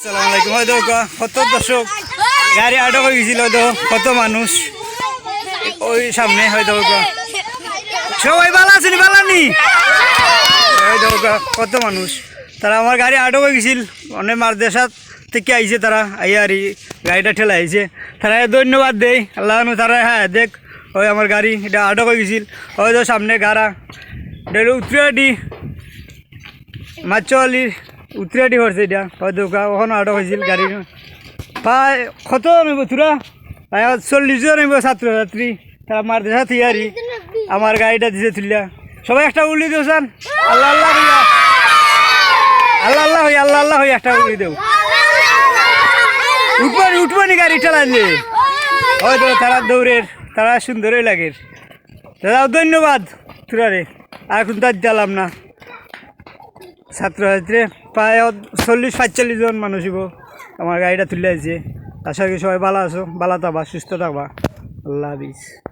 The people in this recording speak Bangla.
আসসালামু আলাইকুম। হয়তো কত দর্শক গাড়ি আটক হয়ে গেছিল, হয়তো কত মানুষ ওই সামনে, হয়তো সবাই ভালো আছেনি বালানি, হয়তো কত মানুষ তারা আমার গাড়ি আটক হয়ে গেছিল। অনেক মারদেশাত থেকে আইছে, তারা আইয়া আর গাড়িটা ঠেলা আইছে, তারা ধন্যবাদ দেয় আল্লাহ। তারা হ্যাঁ দেখ ওই আমার গাড়ি এটা আটক হয়ে গেছিল, হয়তো সামনে গাড়া এটা উত্তরাডি মাছলি উত্তরাডি হচ্ছে এটা, হয়তো ওখানে আটক হয়েছিল গাড়ি। প্রায় কত নেব তোরা, প্রায় 40 জন নেব ছাত্রছাত্রী, তারা মার দেশা থিয়ারি আমার গাড়িটা দিছে তুলিয়া। সবাই একটা উলি দিওসান, আল্লাহ আল্লাহ হইয়া আল্লাহ আল্লাহ হইয়া আল্লাহ আল্লাহ হইয়া একটা উলি দেব। উঠবানি গাড়ি ঠেলাইলে হয়তো তারা দৌড়ের, তারা সুন্দরই লাগে। দাদা ধন্যবাদ তোরা রে, আর এখন তার দিলাম না। ছাত্রছাত্রী প্রায় 40-45 জন মানুষ হইব আমার গাড়িটা তুলে আছে। আশা করি সবাই ভালো আছো, ভালো থাকবা, সুস্থ থাকবা। আল্লাহ হাফিজ।